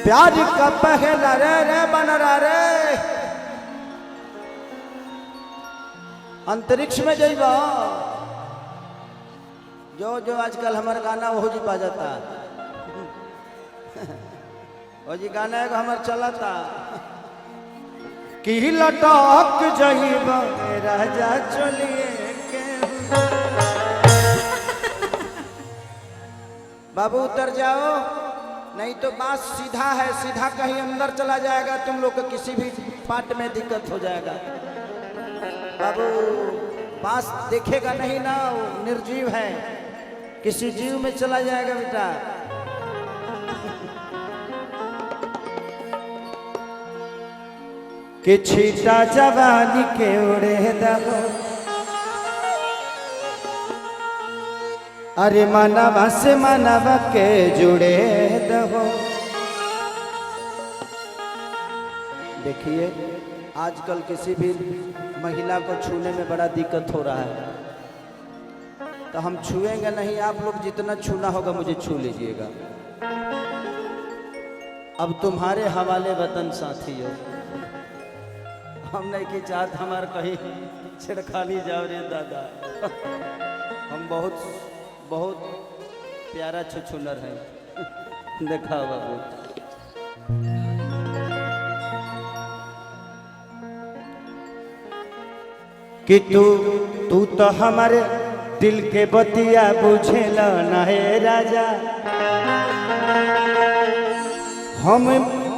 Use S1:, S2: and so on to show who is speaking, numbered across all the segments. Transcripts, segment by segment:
S1: प्यार का पहला रे रे बन रहा रे अंतरिक्ष में जाइबा जो जो आजकल हमारे गाना वो जी पा जाता वो जी गाना है हमारे चला था कि लटक जाइबा राजा चलिए के बाबू उतर जाओ नहीं तो बात सीधा है, सीधा कहीं अंदर चला जाएगा, तुम लोग को किसी भी पार्ट में दिक्कत हो जाएगा। बाबू बात देखेगा नहीं ना, वो निर्जीव है, किसी जीव में चला जाएगा बेटा। कि छीटा जवानी के उड़े दहो अरे मानवा से मानवा के जुड़े दहो। देखिए आजकल किसी भी महिला को छूने में बड़ा दिक्कत हो रहा है, तो हम छुएंगे नहीं, आप लोग जितना छूना होगा मुझे छू लीजिएगा। अब तुम्हारे हवाले वतन साथियों, हम नहीं की चाहत हमारे कहीं छिड़खानी जाओ रे दादा। हम बहुत बहुत प्यारा छुछुनर है। देखा बाबू कि तू तो हमारे दिल के बतिया बुझेला ना है राजा।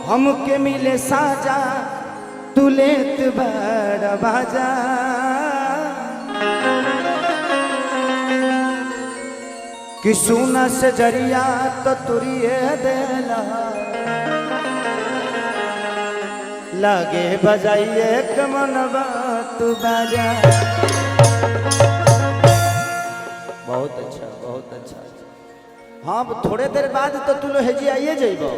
S1: हम के मिले साजा तू लेत बड़ा बाजा। कि सुना से जरिया तो तुरिए देला लागे बजाइए कमनवा तू बाजा। बहुत अच्छा बहुत अच्छा। हाँ थोड़े देर बाद तो तू लो हेजी आइए जाइबो,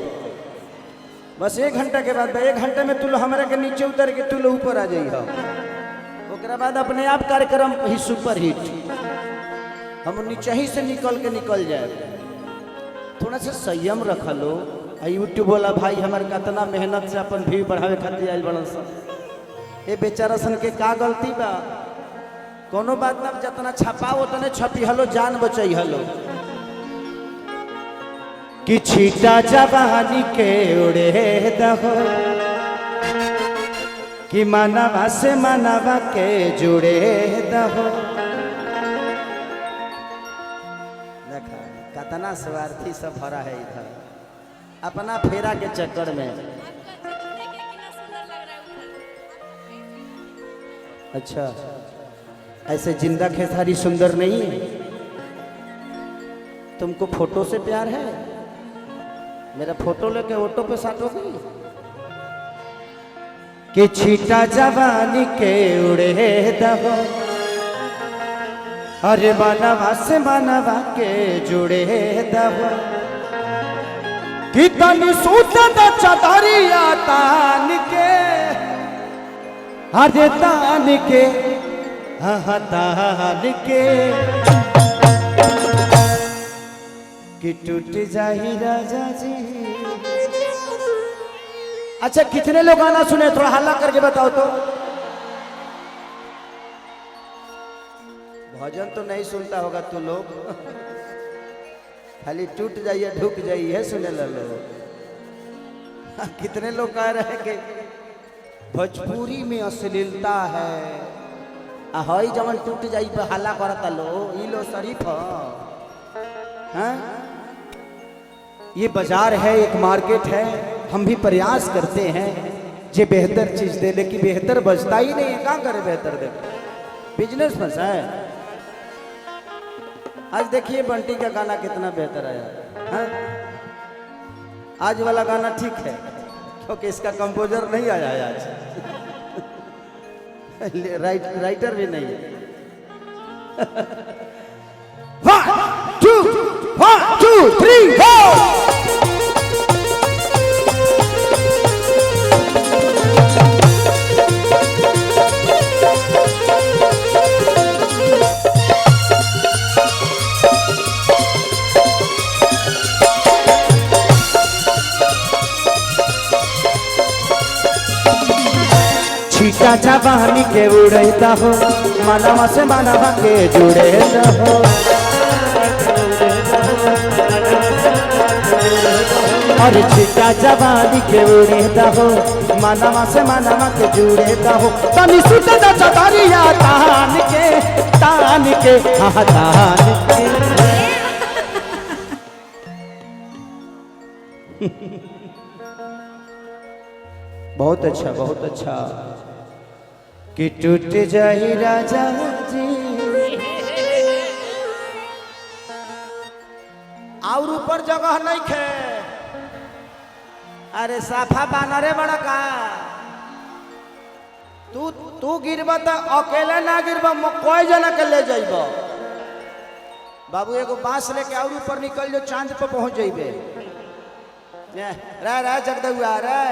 S1: बस 1 घंटा के बाद, 1 घंटे में तू लो हमारे के नीचे उतर के तू लो ऊपर आ जाइए। ओकरा बाद अपने आप कार्यक्रम ही सुपर हिट, हम नीचे ही से निकल जाए। थोड़ा सा संयम रख लो। यूट्यूब वाला भाई हमारे कितना मेहनत से अपन व्यू बढ़ावे खातिर आयल बड़न सन, ये बेचारा सन के का गलती बा? कोनो बात ना, जितना छपाओ उतने छपी हलो, जान बचाई हलो। कि छीटा जवानी के उड़े दहो कि मानवा से मानवा के जुड़े दहो। कितना स्वार्थी सब भरा है इधर अपना फेरा के चक्कर में। अच्छा ऐसे जिंदा खेसारी सुंदर नहीं है? तुमको फोटो से प्यार है? मेरा फोटो लेके ऑटो पे साटोगे? कि छीटा जवानी के उड़े दहो अरे मानवा से मानवा के जुड़े दहो। कि तनी सूतन चदरिया तान के अरे तान के तान के कि टूट जाही राजा जी। अच्छा कितने लोग गाना सुने? थोड़ा हल्ला करके बताओ तो। भजन तो नहीं सुनता होगा तू लोग, खाली टूट जाइए ढुक जाइए सुने लो। कितने लोग कह रहे हैं कि भोजपुरी में अश्लीलता है, हई जवन टूट जाई पे हल्ला करता लो, ई लो शरीफ है। ये बाजार है, एक मार्केट है, हम भी प्रयास करते हैं जे बेहतर चीज दे, लेकिन बेहतर बजता ही नहीं है। कहाँ करे बेहतर दे, बिजनेस फंसा है। आज देखिए बंटी का गाना कितना बेहतर आया है? आज वाला गाना ठीक है क्योंकि इसका कंपोजर नहीं आया है आज। राइटर भी नहीं है। 1 2 3 4। जवानी के उड़ता हो मनवा से मनवा के जुड़े रहो। और छिटा जवानी के उड़ता हो मनवा से मनवा के जुड़े रहो। तनी सुत चतरिया तान के हाँ तान के। बहुत अच्छा बहुत अच्छा। कि टूट जाही राजा जी और ऊपर जगह नहीं खे। अरे साफा बानरे बड़ा का तू गिरब तो अकेले ना गिरब कोई जना के ले जाइब। बाबू एगो बांस लेके और ऊपर निकल जो चांद पर पहुंच जाइबे। रे जगदुआ रे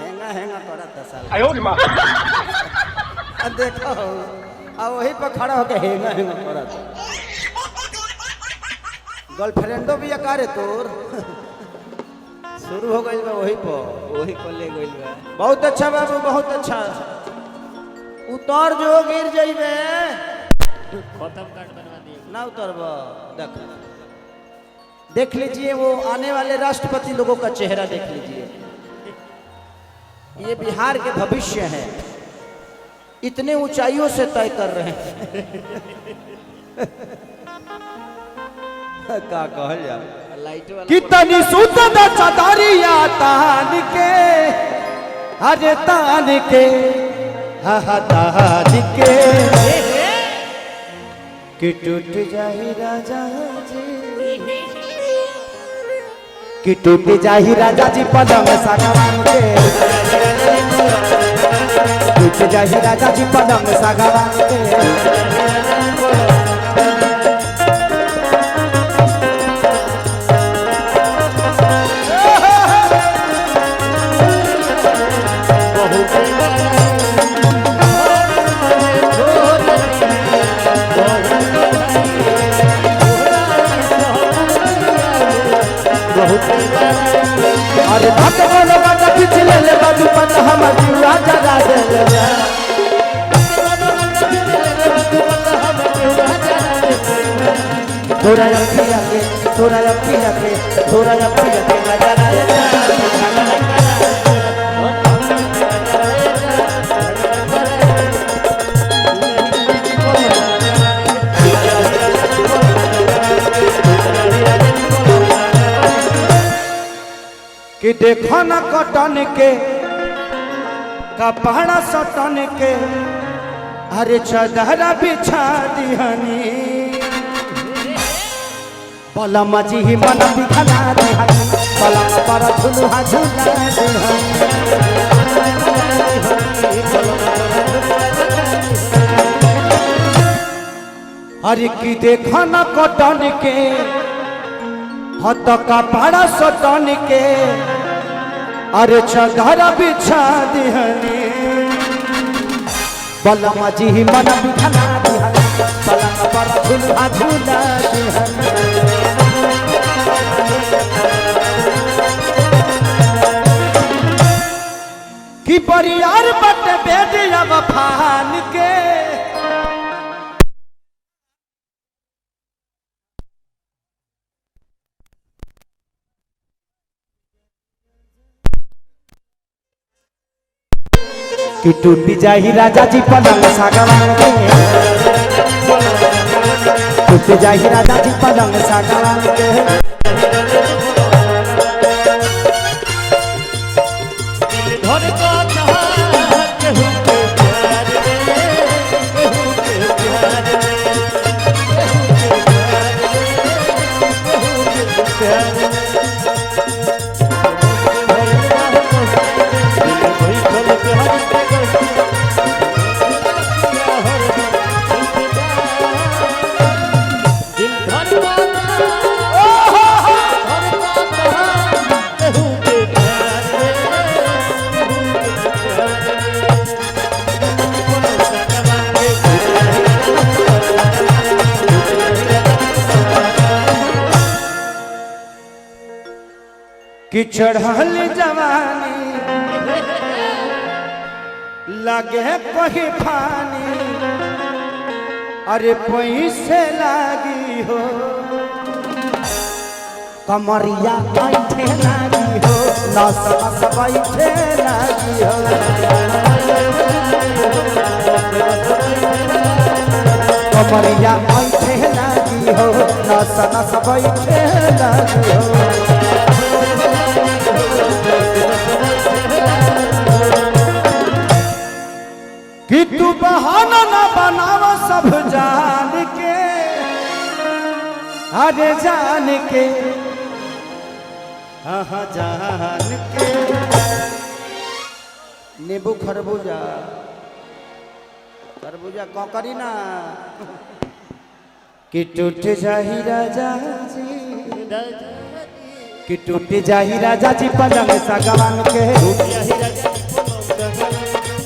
S1: हेंगा हेंगा करत साला। देखो अब वही पर खड़ा होके हेंगा हेंगा करत। गर्लफ्रेंडो भी अकारे तोर शुरू हो गई वही पर ले गई। बहुत अच्छा बाबू बहुत अच्छा। उतर जो गिर जाइबे खत्म काट बनवा दिए ना उतरब। देख लीजिए वो आने वाले राष्ट्रपति लोगों का चेहरा देख लीजिए। ये बिहार के भविष्य हैं। इतने ऊंचाइयों से तय कर रहे हैं। का कहल जा कितनी सुंदर चदरिया तान के हरे तान के हा तान के। कि टूट जाही राजा जी कि टूट जाही राजा जी पलंग सागवान के। टूट जाही राजा जी पलंग सागवान के। अरे भगवान बाटा पिछले ले बाजू पन हम जीवा जगा दे। थोड़ा अखिया के थोड़ा अखिया के थोड़ा अखिया के नजर कि देखो न कटन के कपड़ा सटन के। अरे चदरा बिछा दिहनी पलम जी ही मन दिखला दिहनी पलम पर झुलुहा झुला दिहनी। अरे कि देखो न कटन के हत कपड़ा सटन के। अरे चदरा बिछा दिहनी पलम जी ही मन बिखला दिहनी पलम पर झुलुहा झुला दिहनी। कि परियार बट बेटिया वफान के। कि टूट जाही राजा जी पलंग सागवान के। टूट जाही राजा जी पलंग सागवान के। कि चढ़ल जवानी लगे कहीं पानी अरे पैसे लागी हो कमरिया बैठे लागी हो नस नस बैठे लागी हो कमरिया बैठे लागी हो नस नस बैठे लागी हो कि तू बहाना न बनावा सब जान के अरे जान के हाँ जान के नींबू खरबूजा खरबूजा कौकरी ना कि टूट जाही राजा जी कि टूट जाही राजा जी पलंग सगवान के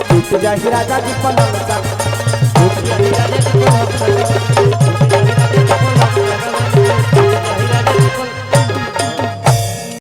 S1: टूट जाही राजा जी पलंग सा